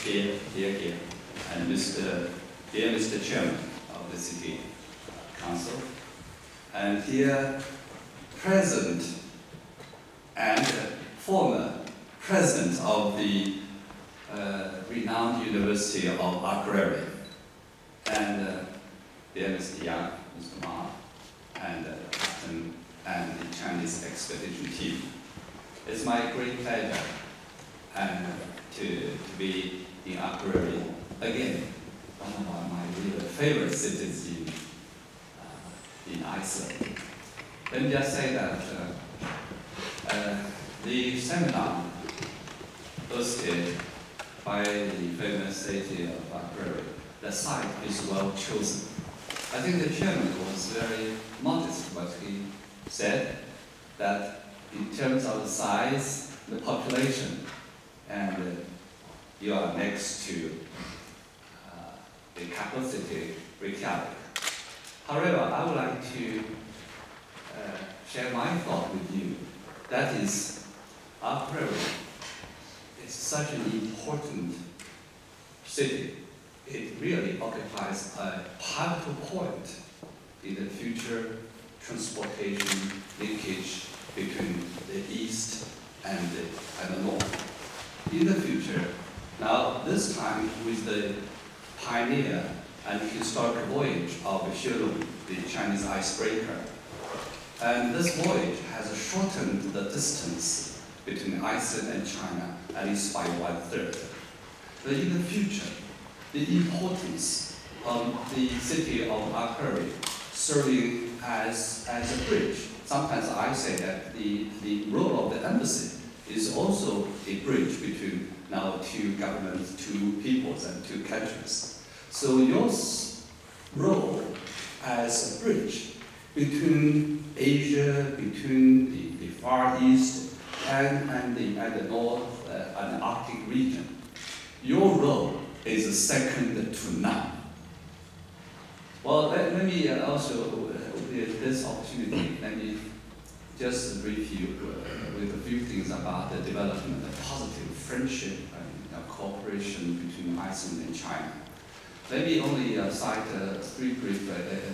here, and dear Mr. Chairman of the City Council, and dear President and former President of the renowned University of Akureyri, and dear Mr. Yang, Mr. Ma, and Captain and the Chinese expedition team. It's my great pleasure to be in Akureyri again, one of my really favorite cities in Iceland. Let me just say that the seminar hosted by the famous city of Akureyri, the site is well chosen. I think the chairman was very modest what he said, that in terms of the size, the population, and you are next to the capital city, Reykjavik. However, I would like to share my thought with you. That is, Akureyri is such an important city. It really occupies a pivotal point in the future transportation linkage between the east and the north. In the future, now this time with the pioneer and historic voyage of Xuelong, the Chinese icebreaker. And this voyage has shortened the distance between Iceland and China at least by 1/3. But in the future, the importance of the city of Akureyri serving as a bridge. Sometimes I say that the role of the embassy is also a bridge between now two governments, two peoples, and two countries. So your role as a bridge between Asia, between the Far East and the North and Arctic region, your role is second to none. Well, let me also, with this opportunity, let me just brief you with a few things about the development of positive friendship and cooperation between Iceland and China. Let me only cite 3 brief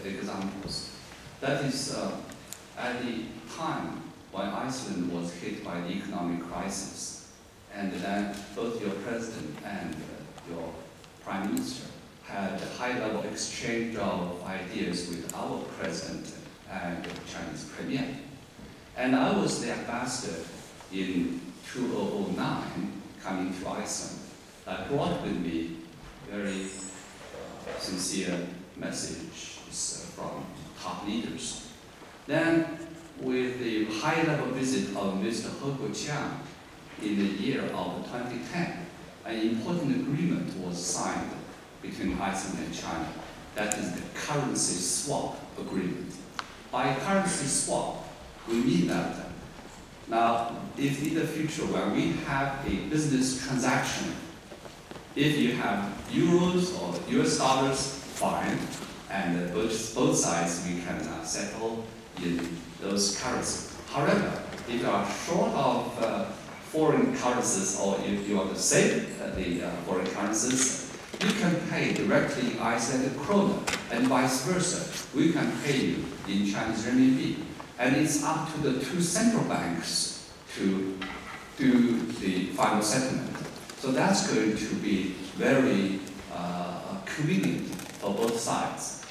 examples. That is, at the time when Iceland was hit by the economic crisis, and then both your president and your prime minister had a high-level exchange of ideas with our president and the Chinese premier. And I was the ambassador in 2009 coming to Iceland. I brought with me very sincere messages from top leaders. Then, with the high-level visit of Mr. He Jiang in the year of 2010, an important agreement was signed between Iceland and China. That is the currency swap agreement. By currency swap, we mean that now, if in the future when we have a business transaction, if you have euros or US dollars, fine, and both sides we can settle in those currencies. However, if you are short of foreign currencies, or if you want to save the foreign currencies, you can pay directly in Icelandic krona, and vice versa. We can pay you in Chinese renminbi. And it's up to the 2 central banks to do the final settlement. So that's going to be very convenient for both sides.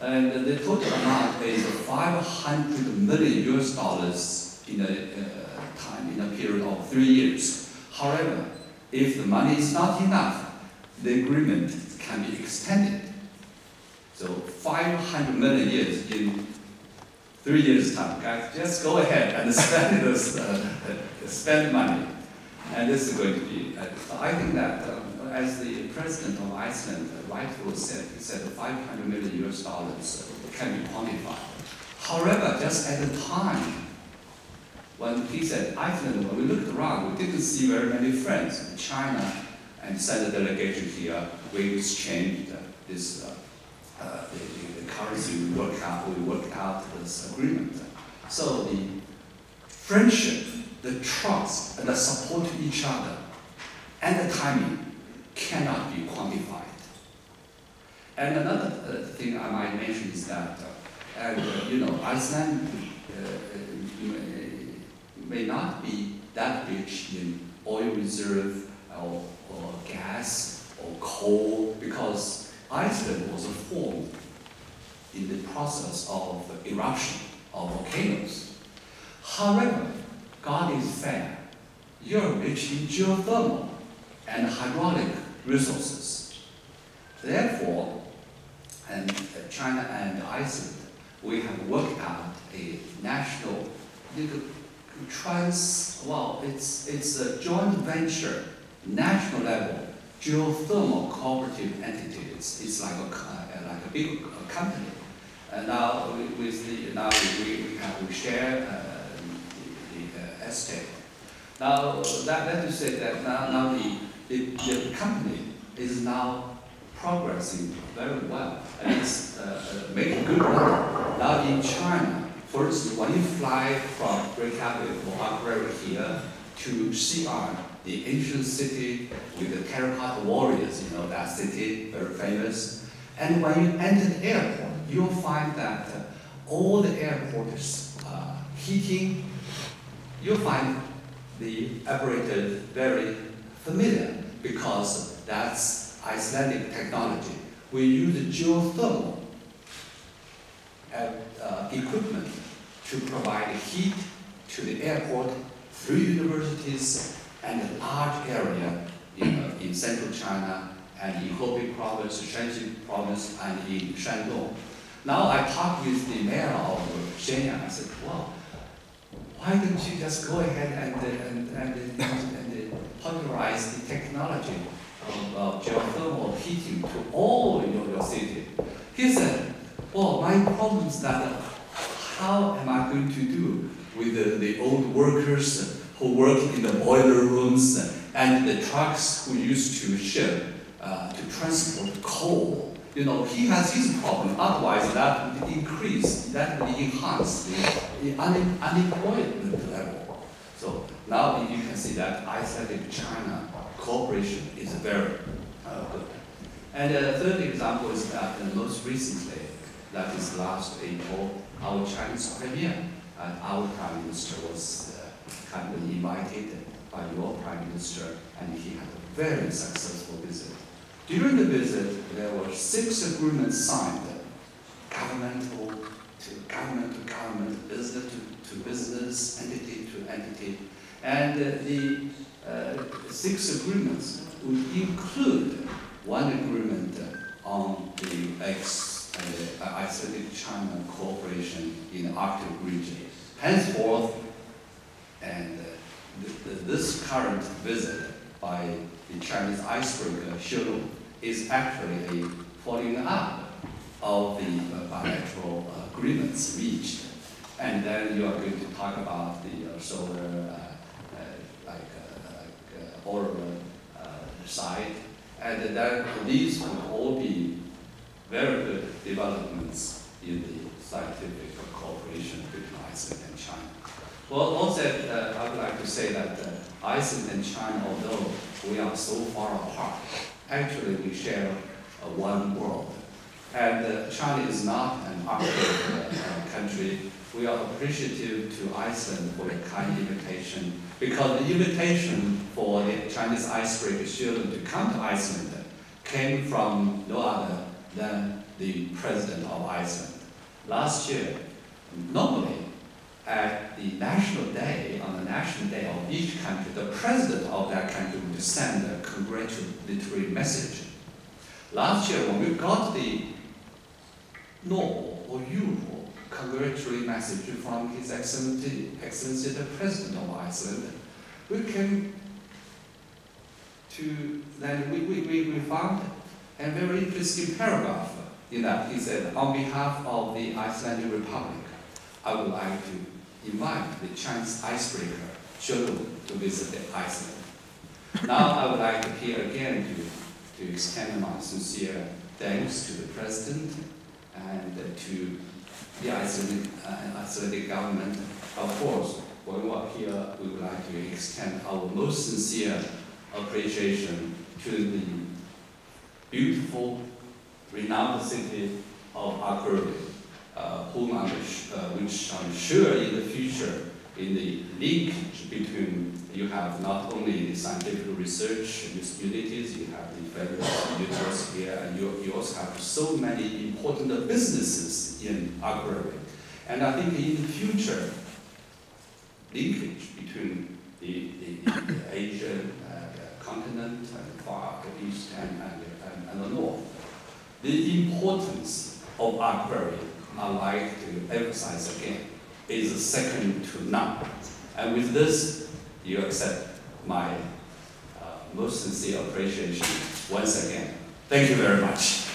And the total amount is $500 million US dollars in a period of 3 years. However, if the money is not enough, the agreement can be extended. So 500 million years in 3 years' time, guys, just go ahead and spend money. And this is going to be, I think that as the president of Iceland rightfully said, he said 500 million US dollars can be quantified. However, just at the time when he said Iceland, when we looked around, we didn't see very many friends. China and sent a delegation here, we exchanged this the currency, we worked out this agreement. So the friendship, the trust, and the support to each other, and the timing cannot be quantified. And another thing I might mention is that, Iceland may not be that rich in oil reserve or gas or coal, because Iceland was formed in the process of eruption of volcanoes. However, God is fair. You're rich in geothermal and hydraulic resources. Therefore, and China and Iceland, we have worked out a national, it's a joint venture, national level, geothermal cooperative entities. It's like a big company. Now we share the estate. Now that to say that now the company is now progressing very well, and it's making good money. Now in China, first when you fly from Reykjavik or Akureyri here to Xi'an, the ancient city with the terracotta warriors, that city, very famous. And when you enter the airport, you'll find that all the airports heating, you'll find the apparatus very familiar, because that's Icelandic technology. We use geothermal equipment to provide heat to the airport, 3 universities, and a large area in central China, and in Hebei province, Shanxi province, and in Shandong. Now I talked with the mayor of Shenyang. I said, well, why don't you just go ahead and popularize the technology of geothermal heating to all your city? He said, well, my problem is that how am I going to do with the old workers who work in the boiler rooms and the trucks who used to ship, to transport coal? He has his problem. Otherwise, that would increase, that would enhance the unemployment level. So now you can see that Icelandic-China cooperation is very good. And the third example is that most recently, that is last April, our Chinese premier and our Prime Minister was kind of invited by your Prime Minister, and he had a very successful visit. During the visit, there were 6 agreements signed, government to government, business to business, entity to entity. And the 6 agreements would include one agreement on the Icelandic-China cooperation in the Arctic region. Henceforth, and this current visit by the Chinese icebreaker Xuelong is actually a following up of the bilateral agreements reached. And then you are going to talk about the solar, oral side. And then these would all be very good developments in the scientific cooperation between Iceland and China. Well, also, I would like to say that Iceland and China, although we are so far apart, actually we share one world. And China is not an Arctic country. We are appreciative to Iceland for the kind invitation, because the invitation for the Chinese icebreaker Xuelong to come to Iceland came from no other than the President of Iceland. Last year, normally, at the national day, on the national day of each country, the president of that country would send a congratulatory message. Last year, when we got the normal or usual congratulatory message from His Excellency the President of Iceland, we came to, then we found a very interesting paragraph in that. He said, on behalf of the Icelandic Republic, I would like to invite the Chinese icebreaker Xuelong to visit Iceland. Now I would like here again to extend my sincere thanks to the President and to the Icelandic government. Of course, when we are here, we would like to extend our most sincere appreciation to the beautiful, renowned city of Akureyri, which I'm sure in the future, in the linkage between, you have not only the scientific research units, you have the federal university here, and you also have so many important businesses in Akureyri. And I think in the future, linkage between the Asian continent and far east and the north. The importance of Akureyri, I like to emphasize again, is second to none. And with this, you accept my most sincere appreciation once again. Thank you very much.